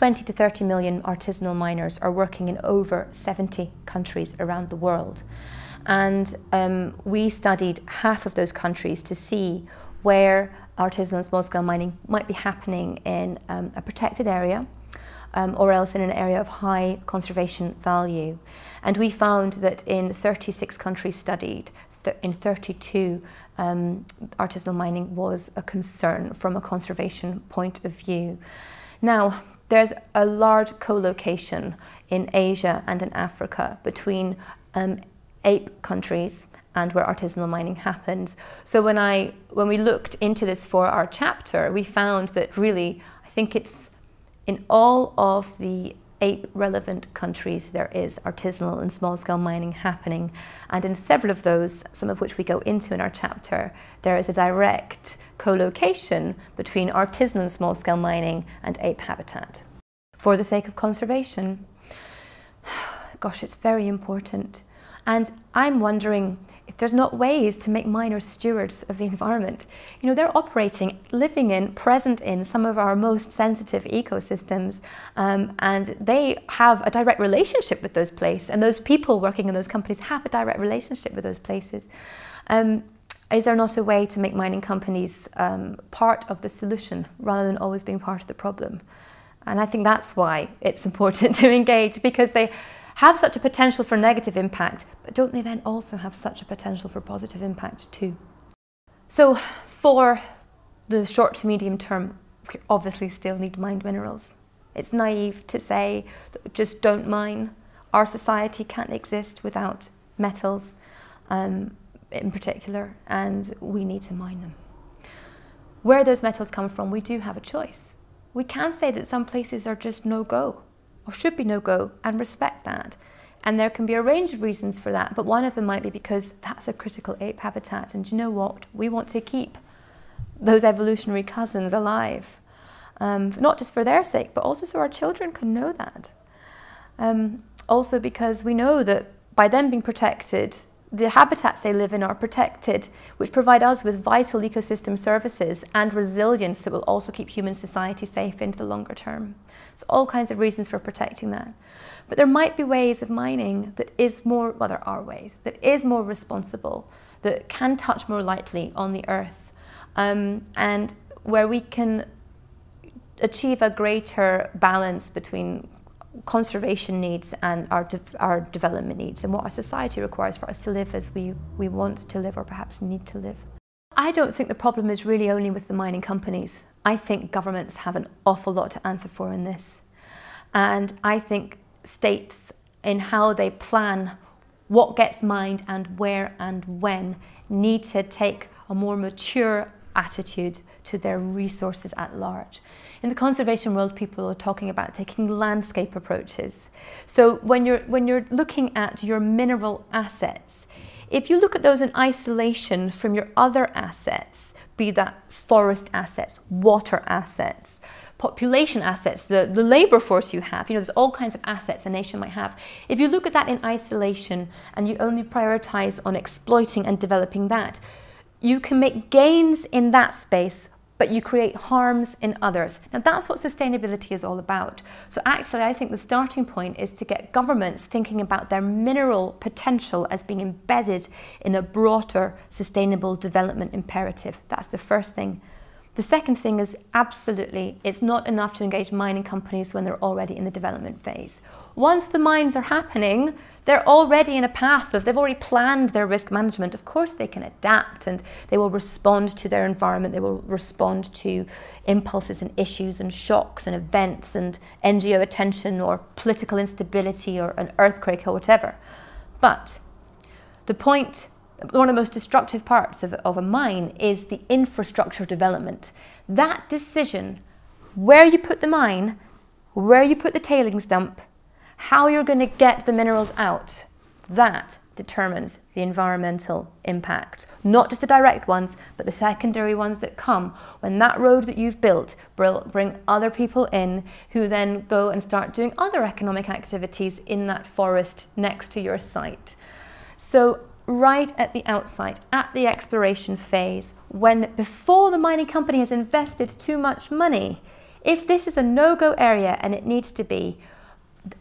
20 to 30 million artisanal miners are working in over 70 countries around the world. And we studied half of those countries to see where artisanal and small-scale mining might be happening in a protected area, or else in an area of high conservation value. And we found that in 36 countries studied, in 32, artisanal mining was a concern from a conservation point of view. Now, there's a large co-location in Asia and in Africa between ape countries and where artisanal mining happens. So when we looked into this for our chapter, we found that really, I think it's in all of the ape-relevant countries there is artisanal and small-scale mining happening. And in several of those, some of which we go into in our chapter, there is a direct co-location between artisanal and small-scale mining and ape habitat. For the sake of conservation, gosh, it's very important. And I'm wondering if there's not ways to make miners stewards of the environment. You know, they're operating, living in, present in some of our most sensitive ecosystems, and they have a direct relationship with those places, and those people working in those companies have a direct relationship with those places. Is there not a way to make mining companies part of the solution rather than always being part of the problem? And I think that's why it's important to engage, because they have such a potential for negative impact, but don't they then also have such a potential for positive impact too? So for the short to medium term, we obviously still need mined minerals. It's naive to say, just don't mine. Our society can't exist without metals in particular, and we need to mine them. Where those metals come from, we do have a choice. We can say that some places are just no-go, or should be no-go, and respect that. And there can be a range of reasons for that, but one of them might be because that's a critical ape habitat, and you know what? We want to keep those evolutionary cousins alive. Not just for their sake, but also so our children can know that. Also because we know that by them being protected, the habitats they live in are protected, which provide us with vital ecosystem services and resilience that will also keep human society safe into the longer term. So all kinds of reasons for protecting that. But there might be ways of mining that is more, well, there are ways, that is more responsible, that can touch more lightly on the earth, and where we can achieve a greater balance between conservation needs and our development needs, and what our society requires for us to live as we want to live, or perhaps need to live. I don't think the problem is really only with the mining companies. I think governments have an awful lot to answer for in this. And I think states, in how they plan what gets mined and where and when, need to take a more mature attitude to their resources at large. In the conservation world, people are talking about taking landscape approaches. So when you're looking at your mineral assets, if you look at those in isolation from your other assets, be that forest assets, water assets, population assets, the labor force you have, you know, there's all kinds of assets a nation might have. If you look at that in isolation and you only prioritize on exploiting and developing that, you can make gains in that space, but you create harms in others. Now that's what sustainability is all about. So actually I think the starting point is to get governments thinking about their mineral potential as being embedded in a broader sustainable development imperative. That's the first thing. The second thing is absolutely, it's not enough to engage mining companies when they're already in the development phase. Once the mines are happening, they're already in a path of, they've already planned their risk management. Of course they can adapt and they will respond to their environment, they will respond to impulses and issues and shocks and events and NGO attention or political instability or an earthquake or whatever. But the point, one of the most destructive parts of a mine is the infrastructure development. That decision, where you put the mine, where you put the tailings dump, how you're going to get the minerals out, that determines the environmental impact. Not just the direct ones, but the secondary ones that come when that road that you've built bring other people in who then go and start doing other economic activities in that forest next to your site. So right at the outside, at the exploration phase, before the mining company has invested too much money, If this is a no-go area and it needs to be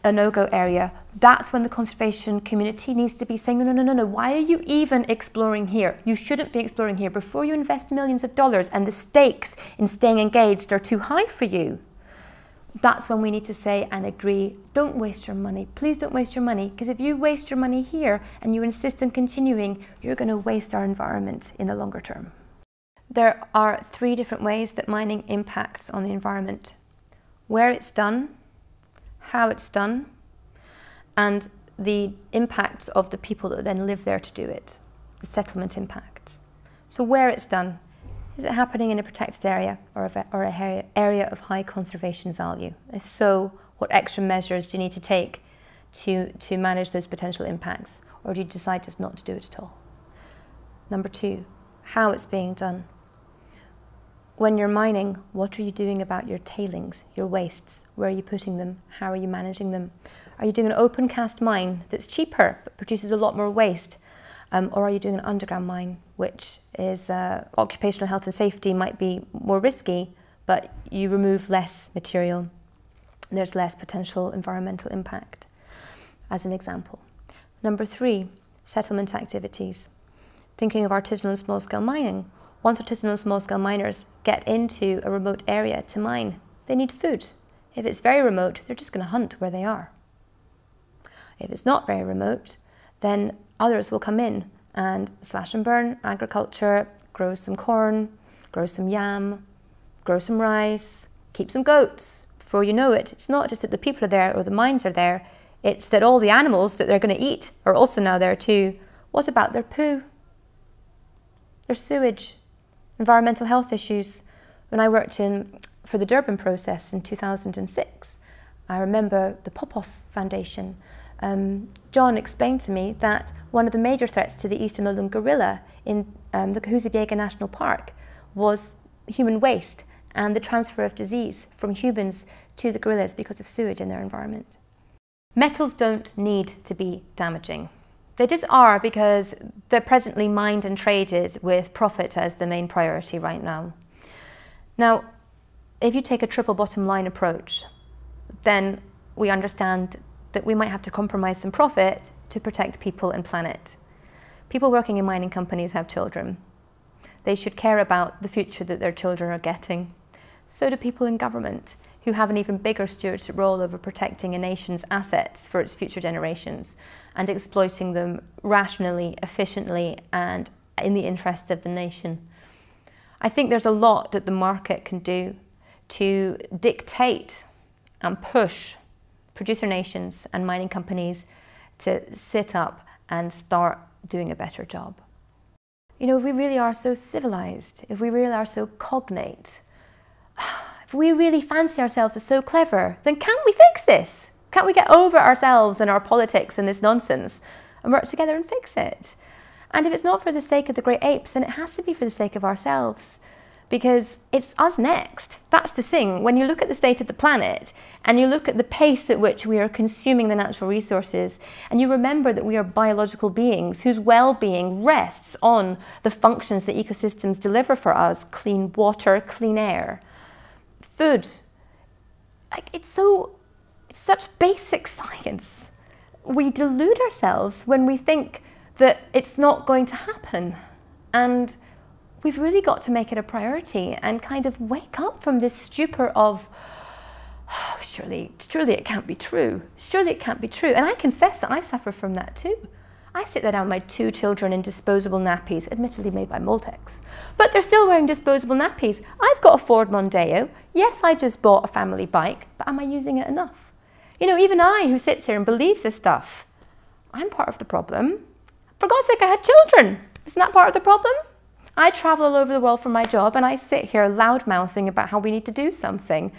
a no-go area, that's when the conservation community needs to be saying, no, no, no, no, no, why are you even exploring here? You shouldn't be exploring here before you invest millions of dollars and the stakes in staying engaged are too high for you. That's when we need to say and agree, don't waste your money. Please don't waste your money, because if you waste your money here and you insist on continuing, you're going to waste our environment in the longer term. There are 3 different ways that mining impacts on the environment: where it's done, how it's done, and the impacts of the people that then live there to do it, the settlement impacts. So where it's done, is it happening in a protected area or an area of high conservation value? If so, what extra measures do you need to take to manage those potential impacts, or do you decide just not to do it at all? Number 2, how it's being done. When you're mining, what are you doing about your tailings, your wastes? Where are you putting them? How are you managing them? Are you doing an open cast mine that's cheaper but produces a lot more waste? Or are you doing an underground mine, which is occupational health and safety might be more risky, but you remove less material. There's less potential environmental impact, as an example. Number 3, settlement activities. Thinking of artisanal and small-scale mining. Once artisanal and small-scale miners get into a remote area to mine, they need food. If it's very remote, they're just going to hunt where they are. If it's not very remote, then others will come in and slash and burn agriculture, grow some corn, grow some yam, grow some rice, keep some goats. Before you know it, it's not just that the people are there or the mines are there, it's that all the animals that they're going to eat are also now there too. What about their poo? Their sewage? Environmental health issues. When I worked for the Durban process in 2006, I remember the Popoff Foundation. John explained to me that one of the major threats to the eastern lowland gorilla in the Kahuzi-Biega National Park was human waste and the transfer of disease from humans to the gorillas because of sewage in their environment. Metals don't need to be damaging. They just are, because they're presently mined and traded with profit as the main priority right now. Now, if you take a triple bottom line approach, then we understand that we might have to compromise some profit to protect people and planet. People working in mining companies have children. They should care about the future that their children are getting. So do people in government, who have an even bigger stewardship role over protecting a nation's assets for its future generations and exploiting them rationally, efficiently, and in the interests of the nation. I think there's a lot that the market can do to dictate and push producer nations and mining companies to sit up and start doing a better job. You know, if we really are so civilized, if we really are so cognate, if we really fancy ourselves as so clever, then can't we fix this? Can't we get over ourselves and our politics and this nonsense and work together and fix it? And if it's not for the sake of the great apes, then it has to be for the sake of ourselves, because it's us next. That's the thing. When you look at the state of the planet and you look at the pace at which we are consuming the natural resources, and you remember that we are biological beings whose well-being rests on the functions that ecosystems deliver for us: clean water, clean air, food. Like, it's such basic science. We delude ourselves when we think that it's not going to happen. And we've really got to make it a priority and kind of wake up from this stupor of, oh, surely it can't be true. Surely it can't be true. And I confess that I suffer from that too. I sit there down with my 2 children in disposable nappies, admittedly made by Moltex, but they're still wearing disposable nappies. I've got a Ford Mondeo. Yes, I just bought a family bike, but am I using it enough? You know, even I, who sits here and believes this stuff, I'm part of the problem. For God's sake, I had children. Isn't that part of the problem? I travel all over the world for my job and I sit here loud-mouthing about how we need to do something.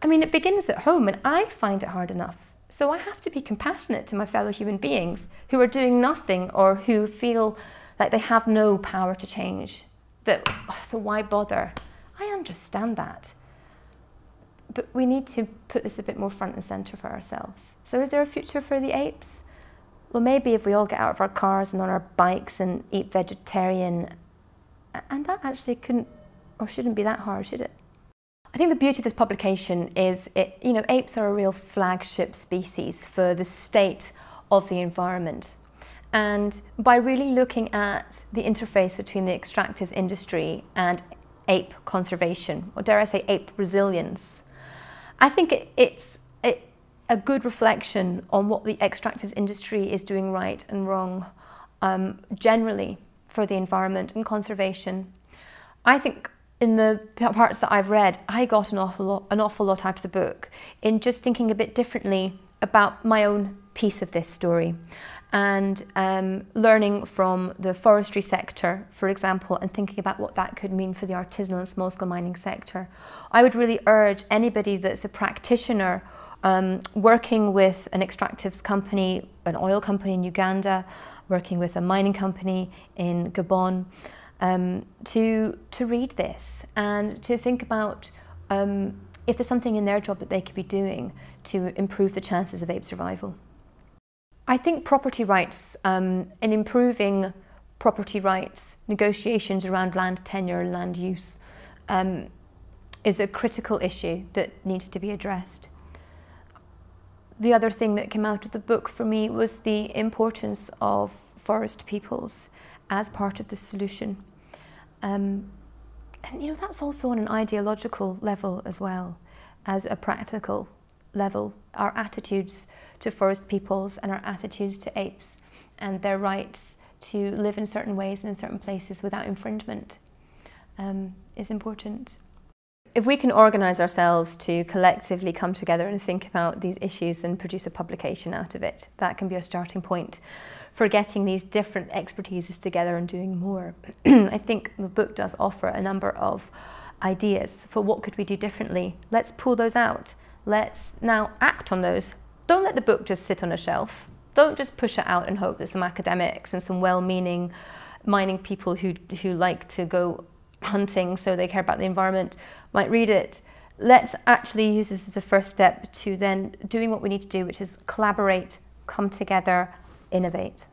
I mean, it begins at home and I find it hard enough. So I have to be compassionate to my fellow human beings who are doing nothing or who feel like they have no power to change. So why bother? I understand that. But we need to put this a bit more front and centre for ourselves. So is there a future for the apes? Well, maybe if we all get out of our cars and on our bikes and eat vegetarian, and that actually couldn't or shouldn't be that hard, should it? I think the beauty of this publication is, apes are a real flagship species for the state of the environment. And by really looking at the interface between the extractives industry and ape conservation, or dare I say ape resilience, I think it's a good reflection on what the extractives industry is doing right and wrong generally for the environment and conservation. I think in the parts that I've read, I got an awful lot out of the book in just thinking a bit differently about my own piece of this story, and learning from the forestry sector, for example, and thinking about what that could mean for the artisanal and small-scale mining sector. I would really urge anybody that's a practitioner working with an extractives company, an oil company in Uganda, working with a mining company in Gabon, to read this and to think about if there's something in their job that they could be doing to improve the chances of ape survival. I think property rights and improving property rights, negotiations around land tenure and land use is a critical issue that needs to be addressed. The other thing that came out of the book for me was the importance of forest peoples as part of the solution. And that's also on an ideological level as well as a practical level. Our attitudes to forest peoples and our attitudes to apes and their rights to live in certain ways and in certain places without infringement is important. If we can organise ourselves to collectively come together and think about these issues and produce a publication out of it, that can be a starting point for getting these different expertises together and doing more. I think the book does offer a number of ideas for what could we do differently. Let's pull those out. Let's now act on those. Don't let the book just sit on a shelf. Don't just push it out and hope that some academics and some well-meaning mining people who like to go hunting so they care about the environment might read it. Let's actually use this as a first step to then doing what we need to do, which is collaborate, come together, innovate.